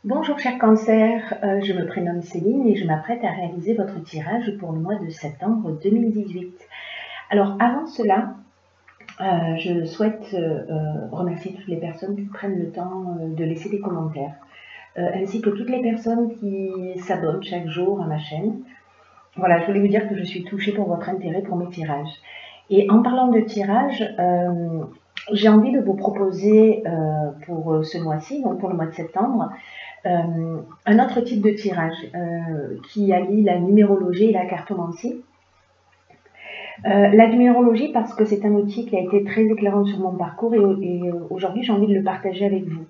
Bonjour cher cancer, je me prénomme Céline et je m'apprête à réaliser votre tirage pour le mois de septembre 2018. Alors avant cela, je souhaite remercier toutes les personnes qui prennent le temps de laisser des commentaires, ainsi que toutes les personnes qui s'abonnent chaque jour à ma chaîne. Voilà, je voulais vous dire que je suis touchée pour votre intérêt pour mes tirages. Et en parlant de tirage, j'ai envie de vous proposer pour ce mois-ci, donc pour le mois de septembre, un autre type de tirage qui allie la numérologie et la cartomancie. La numérologie parce que c'est un outil qui a été très éclairant sur mon parcours et aujourd'hui j'ai envie de le partager avec vous.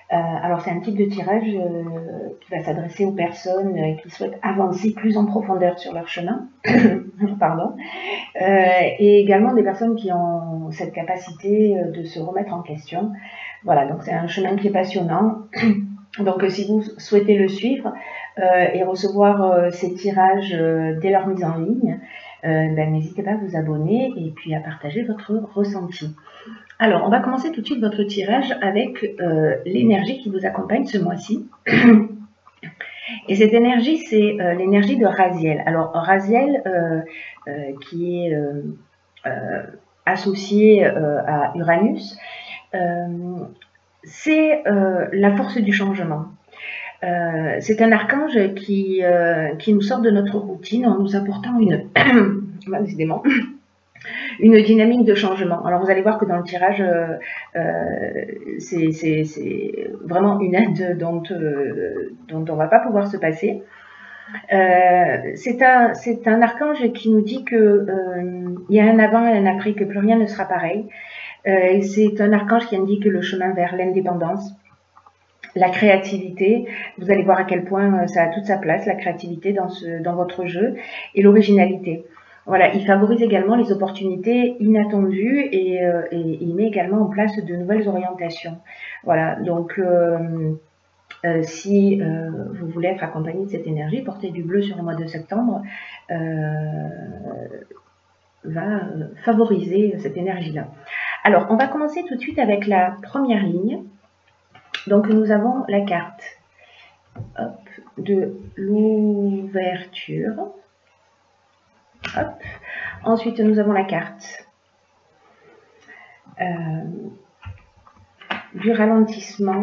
Alors c'est un type de tirage qui va s'adresser aux personnes qui souhaitent avancer plus en profondeur sur leur chemin, pardon, et également des personnes qui ont cette capacité de se remettre en question. Voilà, donc c'est un chemin qui est passionnant. Donc si vous souhaitez le suivre et recevoir ces tirages dès leur mise en ligne, n'hésitez pas à vous abonner et puis à partager votre ressenti. Alors, on va commencer tout de suite votre tirage avec l'énergie qui vous accompagne ce mois-ci. Et cette énergie, c'est l'énergie de Raziel. Alors, Raziel, qui est associé à Uranus, c'est la force du changement. C'est un archange qui nous sort de notre routine en nous apportant décidément, une dynamique de changement. Alors vous allez voir que dans le tirage, c'est vraiment une aide dont on ne va pas pouvoir se passer. C'est un archange qui nous dit qu'il y a un avant et un après, que plus rien ne sera pareil. C'est un archange qui indique le chemin vers l'indépendance, la créativité. Vous allez voir à quel point ça a toute sa place, la créativité dans votre jeu, et l'originalité. Voilà, il favorise également les opportunités inattendues et il met également en place de nouvelles orientations. Voilà, donc si vous voulez être accompagné de cette énergie, porter du bleu sur le mois de septembre va favoriser cette énergie-là. Alors, on va commencer tout de suite avec la première ligne. Donc, nous avons la carte de l'ouverture. Ensuite, nous avons la carte du ralentissement.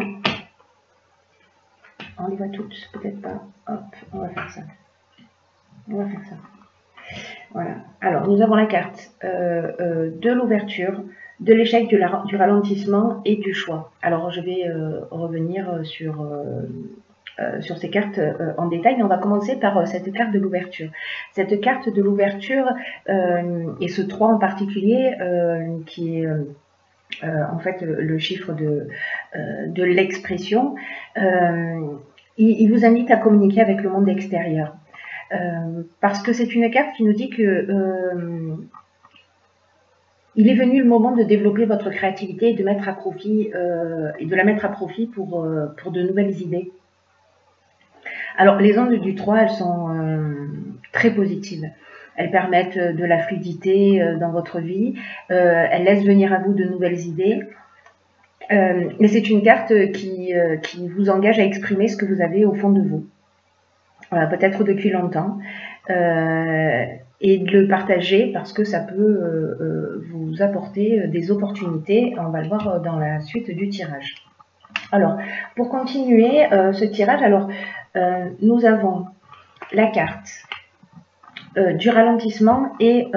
On les voit toutes, peut-être pas. Hop, on va faire ça. On va faire ça. Voilà. Alors, nous avons la carte de l'ouverture, de l'échec, du ralentissement et du choix. Alors, je vais revenir sur ces cartes en détail, mais on va commencer par cette carte de l'ouverture. Cette carte de l'ouverture, et ce 3 en particulier, qui est en fait le chiffre de l'expression, il vous invite à communiquer avec le monde extérieur. Parce que c'est une carte qui nous dit que il est venu le moment de développer votre créativité et de mettre à profit et de la mettre à profit pour de nouvelles idées. Alors les ondes du 3, elles sont très positives. Elles permettent de la fluidité dans votre vie. Elles laissent venir à vous de nouvelles idées. Mais c'est une carte qui vous engage à exprimer ce que vous avez au fond de vous. Peut-être depuis longtemps, et de le partager parce que ça peut vous apporter des opportunités. On va le voir dans la suite du tirage. Alors, pour continuer ce tirage, alors nous avons la carte du ralentissement et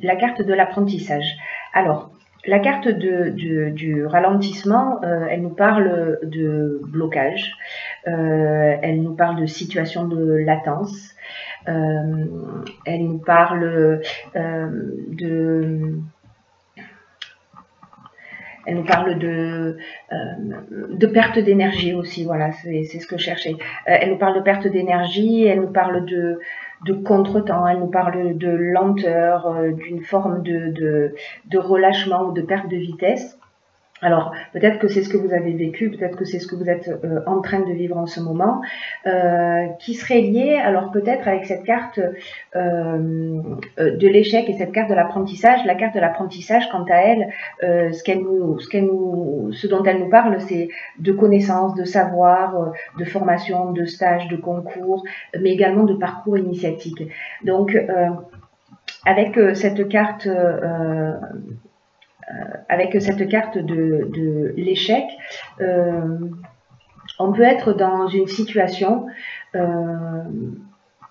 la carte de l'apprentissage. Alors, la carte du ralentissement, elle nous parle de blocage, elle nous parle de situation de latence, elle nous parle elle nous parle de perte d'énergie aussi, voilà, c'est ce que je cherchais. Elle nous parle de perte d'énergie, elle nous parle de contretemps, elle nous parle de lenteur, d'une forme de relâchement ou de perte de vitesse. Alors, peut-être que c'est ce que vous avez vécu, peut-être que c'est ce que vous êtes en train de vivre en ce moment, qui serait lié, alors peut-être avec cette carte de l'échec et cette carte de l'apprentissage. La carte de l'apprentissage, quant à elle, ce dont elle nous parle, c'est de connaissances, de savoir, de formation, de stages, de concours, mais également de parcours initiatique. Donc, avec cette carte de l'échec, on peut être dans une situation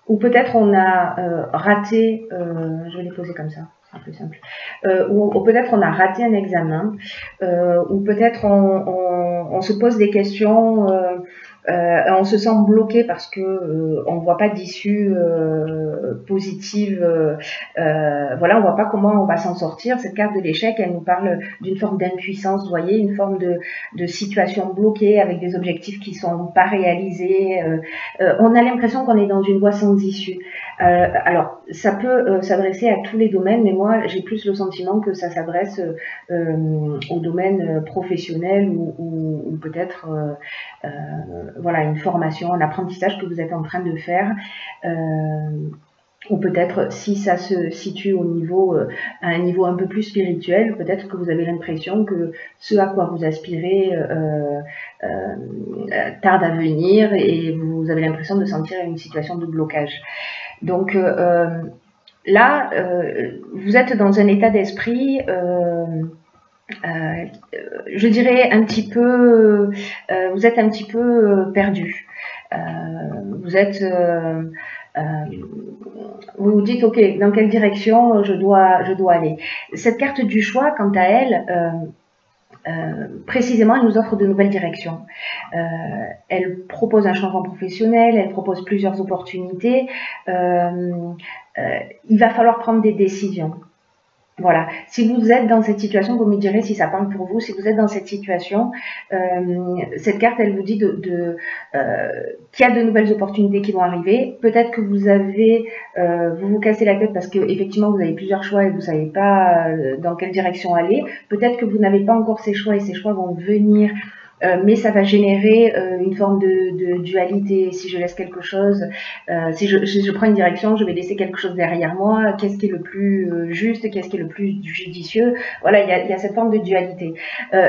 où peut-être on a raté, je vais les poser comme ça, c'est plus simple, ou peut-être on a raté un examen, ou peut-être on se pose des questions, on se sent bloqué parce que on voit pas d'issue positive, voilà, on voit pas comment on va s'en sortir. Cette carte de l'échec, elle nous parle d'une forme d'impuissance, vous voyez, une forme de situation bloquée avec des objectifs qui sont pas réalisés. On a l'impression qu'on est dans une voie sans issue. Alors, ça peut s'adresser à tous les domaines, mais moi, j'ai plus le sentiment que ça s'adresse au domaine professionnel ou peut-être voilà, une formation, un apprentissage que vous êtes en train de faire, ou peut-être si ça se situe au niveau, à un niveau un peu plus spirituel, peut-être que vous avez l'impression que ce à quoi vous aspirez tarde à venir et vous avez l'impression de sentir une situation de blocage. Donc là, vous êtes dans un état d'esprit je dirais un petit peu, vous êtes un petit peu perdu. Vous êtes, vous vous dites, ok, dans quelle direction je dois aller. Cette carte du choix, quant à elle, précisément, elle nous offre de nouvelles directions. Elle propose un changement professionnel, elle propose plusieurs opportunités. Il va falloir prendre des décisions. Voilà. Si vous êtes dans cette situation, vous me direz si ça parle pour vous. Si vous êtes dans cette situation, cette carte, elle vous dit qu'il y a de nouvelles opportunités qui vont arriver. Peut-être que vous vous cassez la tête parce que effectivement vous avez plusieurs choix et vous savez pas dans quelle direction aller. Peut-être que vous n'avez pas encore ces choix et ces choix vont venir. Mais ça va générer une forme de dualité. Si je laisse quelque chose, si je prends une direction, je vais laisser quelque chose derrière moi. Qu'est-ce qui est le plus juste? Qu'est-ce qui est le plus judicieux? Voilà, il y a cette forme de dualité.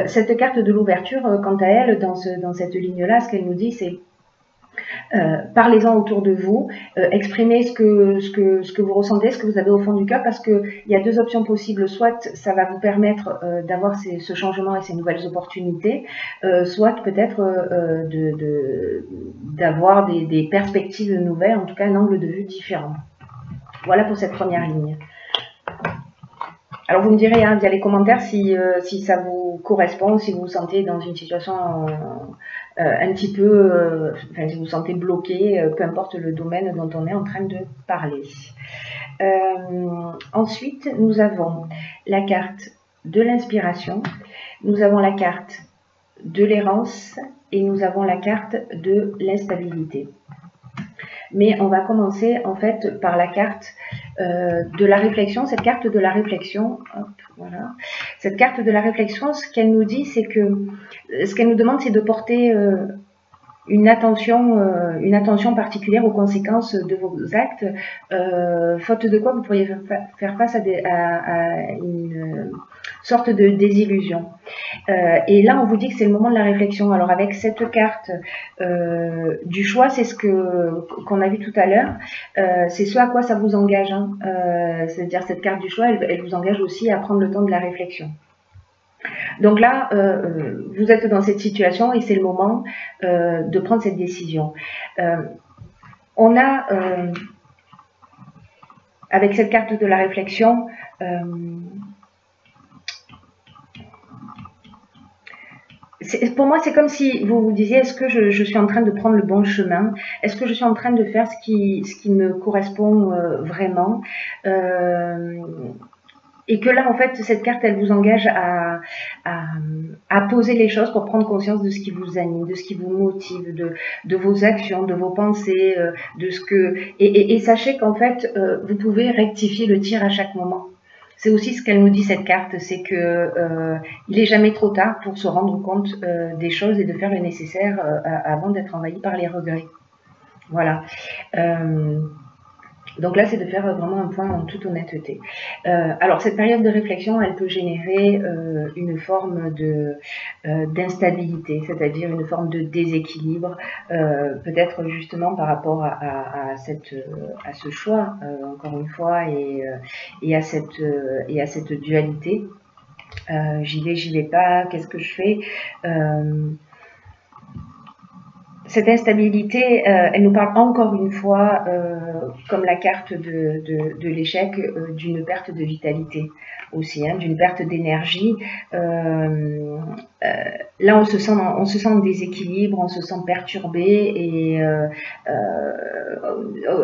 Cette carte de l'ouverture, quant à elle, dans cette ligne-là, ce qu'elle nous dit, c'est parlez-en autour de vous, exprimez ce que vous ressentez, ce que vous avez au fond du cœur, parce qu'il y a deux options possibles. Soit ça va vous permettre d'avoir ce changement et ces nouvelles opportunités, soit peut-être d'avoir des perspectives nouvelles, en tout cas un angle de vue différent. Voilà pour cette première ligne. Alors vous me direz via les commentaires si ça vous correspond, si vous vous sentez dans une situation un petit peu, enfin, si vous vous sentez bloqué, peu importe le domaine dont on est en train de parler. Ensuite, nous avons la carte de l'inspiration, nous avons la carte de l'errance et nous avons la carte de l'instabilité. Mais on va commencer en fait par la carte de la réflexion. Cette carte de la réflexion, hop, voilà. Cette carte de la réflexion, ce qu'elle nous dit, c'est que ce qu'elle nous demande, c'est de porter une attention particulière aux conséquences de vos actes, faute de quoi vous pourriez faire face à une sorte de désillusion. Et là, on vous dit que c'est le moment de la réflexion. Alors avec cette carte du choix, c'est ce qu'on a vu tout à l'heure, c'est ce à quoi ça vous engage. Hein. C'est-à-dire cette carte du choix, elle vous engage aussi à prendre le temps de la réflexion. Donc là, vous êtes dans cette situation et c'est le moment de prendre cette décision. On a, avec cette carte de la réflexion, pour moi, c'est comme si vous vous disiez, est-ce que je suis en train de prendre le bon chemin? Est-ce que je suis en train de faire ce qui me correspond vraiment? Et que là, en fait, cette carte, elle vous engage à poser les choses pour prendre conscience de ce qui vous anime, de ce qui vous motive, de vos actions, de vos pensées, de ce que... Et sachez qu'en fait, vous pouvez rectifier le tir à chaque moment. C'est aussi ce qu'elle nous dit cette carte, c'est que il est jamais trop tard pour se rendre compte des choses et de faire le nécessaire avant d'être envahi par les regrets. Voilà. Donc là, c'est de faire vraiment un point en toute honnêteté. Alors, cette période de réflexion, elle peut générer une forme d'instabilité, c'est-à-dire une forme de déséquilibre, peut-être justement par rapport à ce choix, encore une fois, et à cette dualité. J'y vais pas, qu'est-ce que je fais? Cette instabilité, elle nous parle encore une fois, comme la carte de l'échec, d'une perte de vitalité aussi, hein, d'une perte d'énergie. Là, on se sent en déséquilibre, on se sent perturbé, et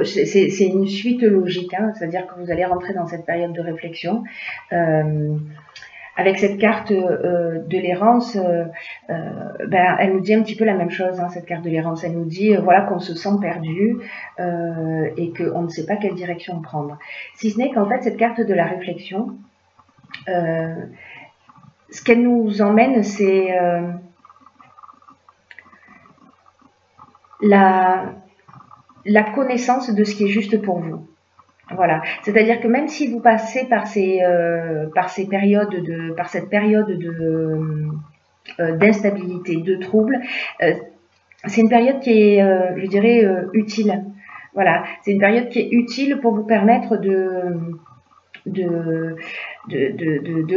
c'est une suite logique, hein, c'est-à-dire que vous allez rentrer dans cette période de réflexion. Avec cette carte de l'errance, elle nous dit un petit peu la même chose, hein, cette carte de l'errance. Elle nous dit voilà, qu'on se sent perdu et qu'on ne sait pas quelle direction prendre. Si ce n'est qu'en fait, cette carte de la réflexion, ce qu'elle nous emmène, c'est la connaissance de ce qui est juste pour vous. Voilà, c'est-à-dire que même si vous passez par cette période d'instabilité, de trouble, c'est une période qui est, je dirais, utile. Voilà, c'est une période qui est utile pour vous permettre de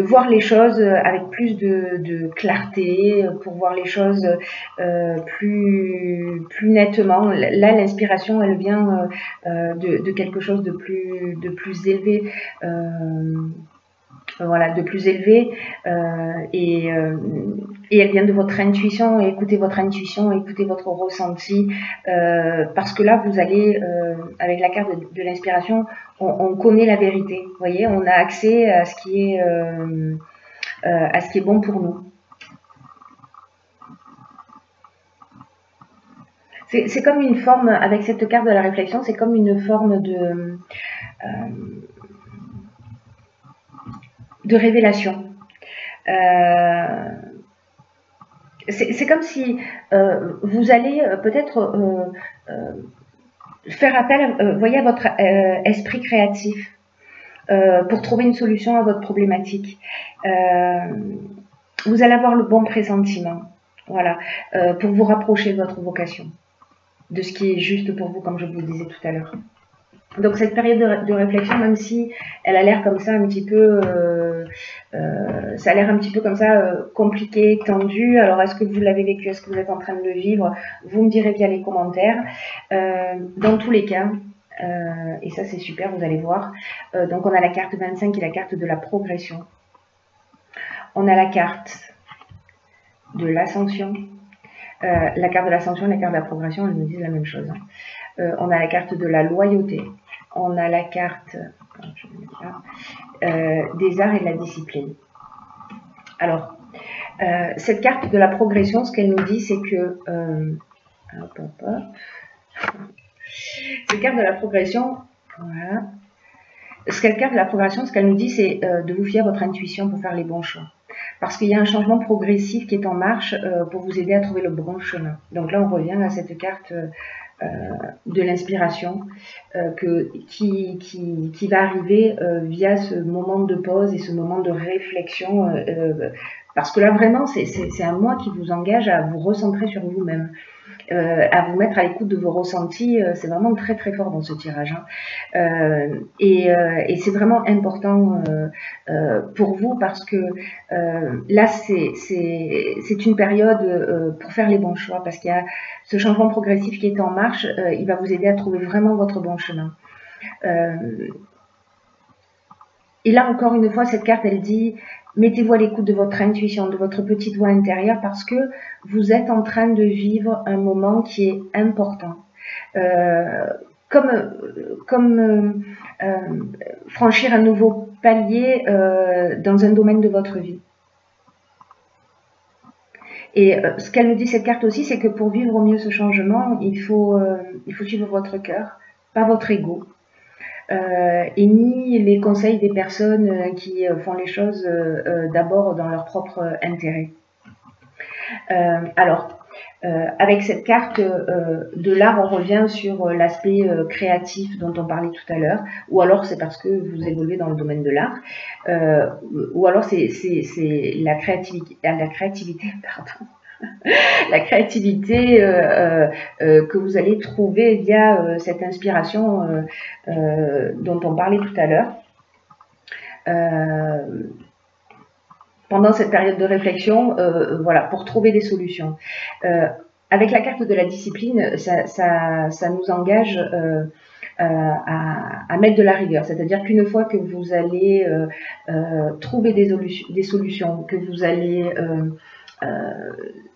voir les choses avec plus de clarté, pour voir les choses plus nettement. Là, l'inspiration, elle vient de quelque chose de plus élevé. Voilà, de plus élevé, et elle vient de votre intuition. Écoutez votre intuition, écoutez votre ressenti, parce que là, vous allez, avec la carte de l'inspiration, on connaît la vérité, vous voyez, on a accès à ce qui est bon pour nous. C'est comme une forme, avec cette carte de la réflexion, c'est comme une forme de révélation. C'est comme si vous allez peut-être faire appel, voyez, à votre esprit créatif pour trouver une solution à votre problématique. Vous allez avoir le bon pressentiment, voilà, pour vous rapprocher de votre vocation, de ce qui est juste pour vous, comme je vous le disais tout à l'heure. Donc cette période de réflexion, même si elle a l'air comme ça un petit peu, ça a l'air un petit peu comme ça compliqué, tendu. Alors est-ce que vous l'avez vécu, est-ce que vous êtes en train de le vivre? Vous me direz via les commentaires. Dans tous les cas, et ça c'est super, vous allez voir. Donc on a la carte 25 qui est la carte de la progression. On a la carte de l'ascension. La carte de l'ascension et la carte de la progression, elles nous disent la même chose, hein. On a la carte de la loyauté, on a la carte des arts et de la discipline. Alors, cette carte de la progression, ce qu'elle nous dit, c'est que cette carte de la progression, voilà. Cette carte de la progression, ce qu'elle nous dit, c'est de vous fier à votre intuition pour faire les bons choix. Parce qu'il y a un changement progressif qui est en marche pour vous aider à trouver le bon chemin. Donc là, on revient à cette carte de l'inspiration qui va arriver via ce moment de pause et ce moment de réflexion. Parce que là, vraiment, c'est un moi qui vous engage à vous recentrer sur vous-même. À vous mettre à l'écoute de vos ressentis, c'est vraiment très très fort dans ce tirage, hein. Et c'est vraiment important pour vous parce que là c'est une période pour faire les bons choix, parce qu'il y a ce changement progressif qui est en marche, il va vous aider à trouver vraiment votre bon chemin. Et là encore une fois, cette carte elle dit: mettez-vous à l'écoute de votre intuition, de votre petite voix intérieure, parce que vous êtes en train de vivre un moment qui est important. Comme franchir un nouveau palier dans un domaine de votre vie. Et ce qu'elle nous dit cette carte aussi, c'est que pour vivre au mieux ce changement, il faut suivre votre cœur, pas votre ego. et ni les conseils des personnes qui font les choses d'abord dans leur propre intérêt. Avec cette carte de l'art, on revient sur l'aspect créatif dont on parlait tout à l'heure, ou alors c'est parce que vous évoluez dans le domaine de l'art, ou alors c'est la créativité, pardon. La créativité que vous allez trouver via cette inspiration dont on parlait tout à l'heure. Pendant cette période de réflexion, voilà, pour trouver des solutions. Avec la carte de la discipline, ça nous engage à mettre de la rigueur. C'est-à-dire qu'une fois que vous allez trouver des solutions, que vous allez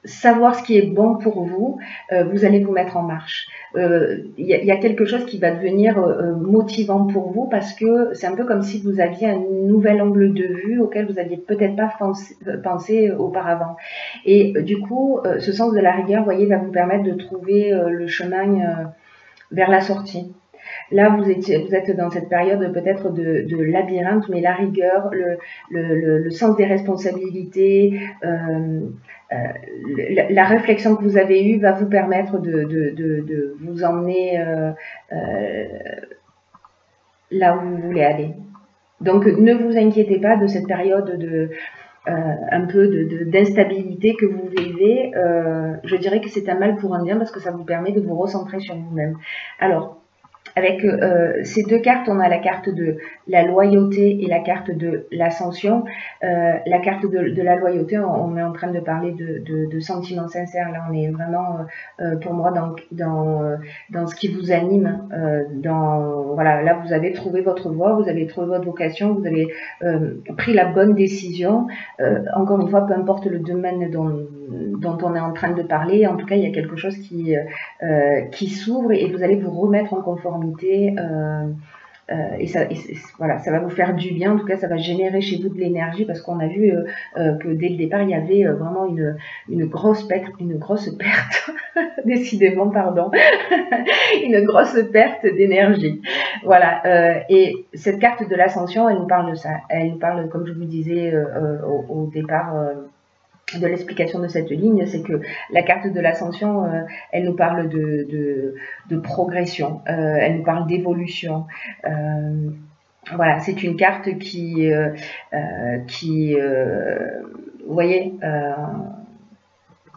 savoir ce qui est bon pour vous, vous allez vous mettre en marche. Y a quelque chose qui va devenir motivant pour vous parce que c'est un peu comme si vous aviez un nouvel angle de vue auquel vous n'aviez peut-être pas pensé auparavant. Et du coup, ce sens de la rigueur, vous voyez, va vous permettre de trouver le chemin vers la sortie. Là, vous êtes dans cette période peut-être de labyrinthe, mais la rigueur, le sens des responsabilités, la réflexion que vous avez eue va vous permettre de vous emmener là où vous voulez aller. Donc, ne vous inquiétez pas de cette période un peu d'instabilité que vous vivez. Je dirais que c'est un mal pour un bien parce que ça vous permet de vous recentrer sur vous-même. Alors, avec ces deux cartes, on a la carte de la loyauté et la carte de l'ascension. La carte de la loyauté, on est en train de parler de sentiments sincères. Là, on est vraiment, pour moi, dans ce qui vous anime. Voilà, là, vous avez trouvé votre voie, vous avez trouvé votre vocation, vous avez pris la bonne décision. Encore une fois, peu importe le domaine dont on est en train de parler, en tout cas, il y a quelque chose qui s'ouvre et vous allez vous remettre en conformité. Voilà, ça va vous faire du bien. En tout cas, ça va générer chez vous de l'énergie parce qu'on a vu que dès le départ, il y avait vraiment une grosse perte, décidément, pardon, une grosse perte d'énergie. Voilà. Et cette carte de l'ascension, elle nous parle de ça. Elle nous parle, comme je vous disais au départ, de l'explication de cette ligne, c'est que la carte de l'ascension, elle nous parle de progression, elle nous parle d'évolution. Voilà, c'est une carte qui vous voyez,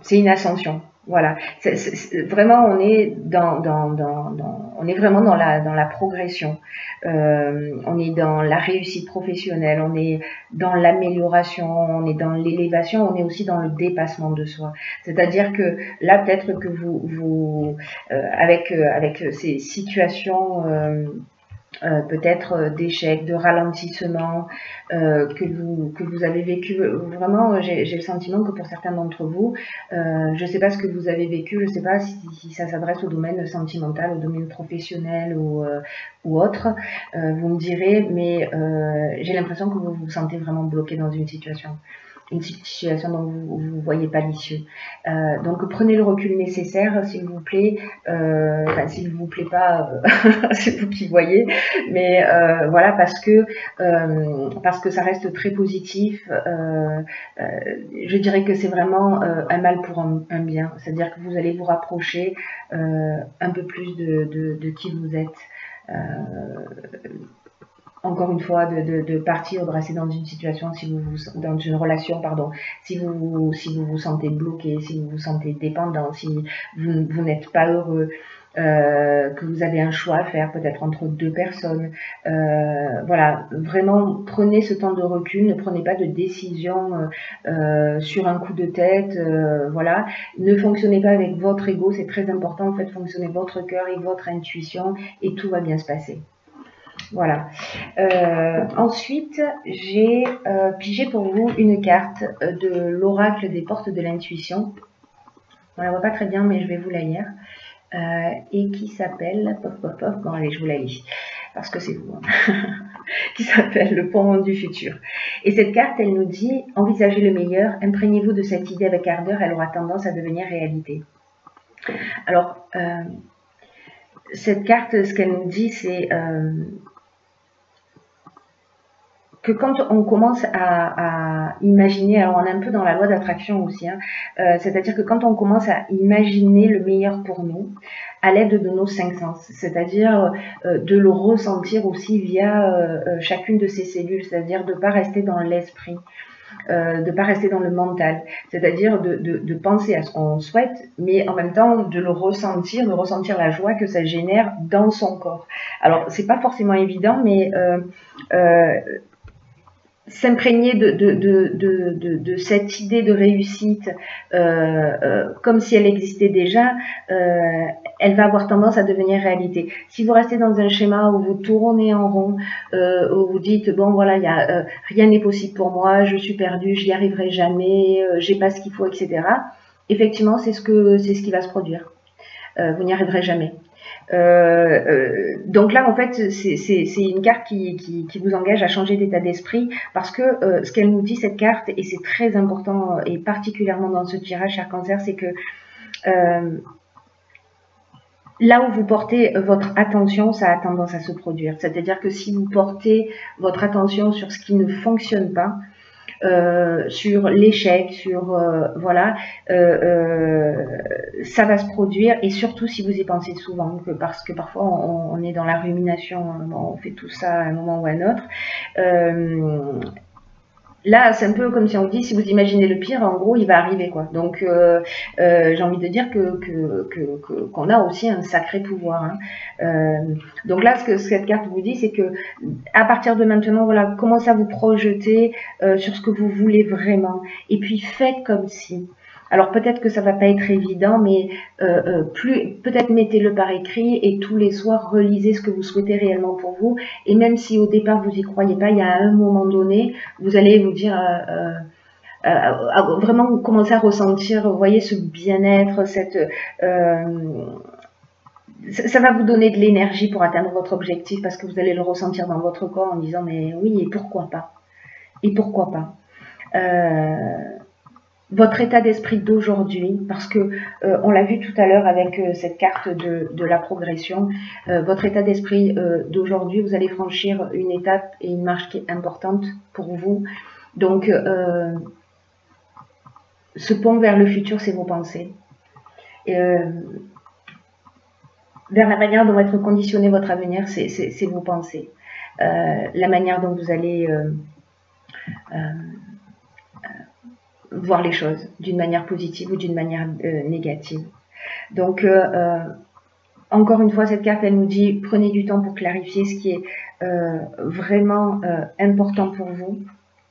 c'est une ascension. Voilà, vraiment on est on est vraiment dans la progression. On est dans la réussite professionnelle, on est dans l'amélioration, on est dans l'élévation, on est aussi dans le dépassement de soi. C'est-à-dire que là peut-être que avec ces situations peut-être d'échecs, de ralentissement que vous avez vécu. Vraiment, j'ai le sentiment que pour certains d'entre vous, je ne sais pas ce que vous avez vécu, je ne sais pas si ça s'adresse au domaine sentimental, au domaine professionnel ou autre. Vous me direz, mais j'ai l'impression que vous vous sentez vraiment bloqué dans une situation dont vous ne voyez pas l'issue. Donc prenez le recul nécessaire, s'il vous plaît. Enfin, s'il vous plaît pas, c'est vous qui voyez. Mais voilà, parce que ça reste très positif. Je dirais que c'est vraiment un mal pour un bien. C'est-à-dire que vous allez vous rapprocher un peu plus de qui vous êtes. Encore une fois, de partir, de rester dans une situation, dans une relation, pardon, si vous vous sentez bloqué, si vous vous sentez dépendant, si vous n'êtes pas heureux, que vous avez un choix à faire, peut-être entre deux personnes. Voilà, vraiment, prenez ce temps de recul, ne prenez pas de décision sur un coup de tête, voilà. Ne fonctionnez pas avec votre ego, c'est très important, en fait, fonctionnez votre cœur et votre intuition, et tout va bien se passer. Voilà. Ensuite, j'ai pigé pour vous une carte de l'oracle des portes de l'intuition. On la voit pas très bien, mais je vais vous la lire. Et qui s'appelle... Bon, allez, je vous la lis, parce que c'est vous. Hein. Qui s'appelle le pont du futur. Et cette carte, elle nous dit, envisagez le meilleur, imprégnez-vous de cette idée avec ardeur, elle aura tendance à devenir réalité. Alors, cette carte, ce qu'elle nous dit, c'est... que quand on commence à imaginer, alors on est un peu dans la loi d'attraction aussi, hein, c'est-à-dire que quand on commence à imaginer le meilleur pour nous, à l'aide de nos 5 sens, c'est-à-dire de le ressentir aussi via chacune de ces cellules, c'est-à-dire de ne pas rester dans l'esprit, de ne pas rester dans le mental, c'est-à-dire de penser à ce qu'on souhaite, mais en même temps de le ressentir, de ressentir la joie que ça génère dans son corps. Alors, c'est pas forcément évident, mais s'imprégner de cette idée de réussite comme si elle existait déjà, elle va avoir tendance à devenir réalité. Si vous restez dans un schéma où vous tournez en rond, où vous dites bon voilà, rien n'est possible pour moi, je suis perdu, j'y arriverai jamais, j'ai pas ce qu'il faut, etc. Effectivement, c'est ce qui va se produire. Vous n'y arriverez jamais. Donc là, en fait, c'est une carte qui vous engage à changer d'état d'esprit parce que ce qu'elle nous dit, cette carte, et c'est très important, et particulièrement dans ce tirage, cher Cancer, c'est que là où vous portez votre attention, ça a tendance à se produire. C'est-à-dire que si vous portez votre attention sur ce qui ne fonctionne pas, sur l'échec, sur voilà, ça va se produire, et surtout si vous y pensez souvent, parce que parfois on est dans la rumination, on fait tout ça à un moment ou à un autre. Là, c'est un peu comme si on dit, si vous imaginez le pire, en gros, il va arriver, quoi. Donc, j'ai envie de dire qu'on a aussi un sacré pouvoir. Hein. Donc là, ce que cette carte vous dit, c'est que à partir de maintenant, voilà, commencez à vous projeter sur ce que vous voulez vraiment. Et puis, faites comme si. Alors peut-être que ça va pas être évident, mais peut-être mettez-le par écrit et tous les soirs relisez ce que vous souhaitez réellement pour vous. Et même si au départ vous y croyez pas, il y a un moment donné, vous allez vous dire vraiment commencer à ressentir, vous voyez, ce bien-être, ça va vous donner de l'énergie pour atteindre votre objectif parce que vous allez le ressentir dans votre corps en disant mais oui, et pourquoi pas? Et pourquoi pas? Votre état d'esprit d'aujourd'hui, parce que on l'a vu tout à l'heure avec cette carte de la progression, votre état d'esprit d'aujourd'hui, vous allez franchir une étape et une marche qui est importante pour vous. Donc, ce pont vers le futur, c'est vos pensées. Vers la manière dont va être conditionné votre avenir, c'est vos pensées. La manière dont vous allez voir les choses d'une manière positive ou d'une manière négative. Donc, encore une fois, cette carte, elle nous dit, prenez du temps pour clarifier ce qui est vraiment important pour vous.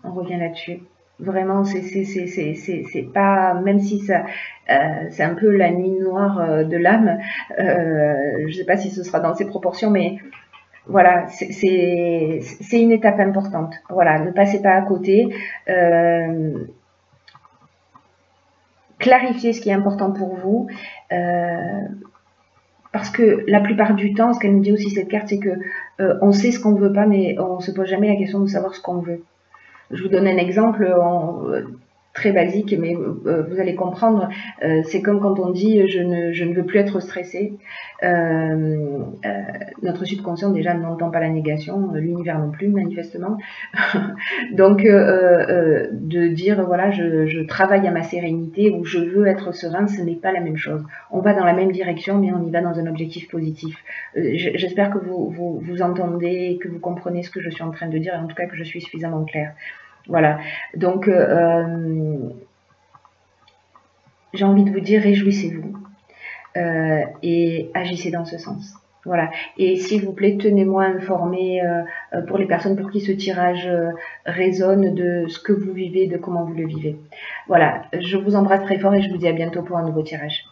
On revient là-dessus. Vraiment, c'est pas, même si ça, c'est un peu la nuit noire de l'âme, je sais pas si ce sera dans ces proportions, mais voilà, c'est une étape importante. Voilà, ne passez pas à côté. Clarifier ce qui est important pour vous, parce que la plupart du temps, ce qu'elle nous dit aussi cette carte, c'est que on sait ce qu'on ne veut pas, mais on ne se pose jamais la question de savoir ce qu'on veut. Je vous donne un exemple très basique, mais vous allez comprendre. C'est comme quand on dit je ne veux plus être stressé. Notre subconscient déjà n'entend pas la négation, l'univers non plus manifestement. Donc de dire voilà je travaille à ma sérénité ou je veux être serein, ce n'est pas la même chose. On va dans la même direction, mais on y va dans un objectif positif. J'espère que vous entendez, que vous comprenez ce que je suis en train de dire, et en tout cas que je suis suffisamment claire. Voilà, donc j'ai envie de vous dire, réjouissez-vous et agissez dans ce sens. Voilà, et s'il vous plaît, tenez-moi informé pour les personnes pour qui ce tirage résonne de ce que vous vivez, de comment vous le vivez. Voilà, je vous embrasse très fort et je vous dis à bientôt pour un nouveau tirage.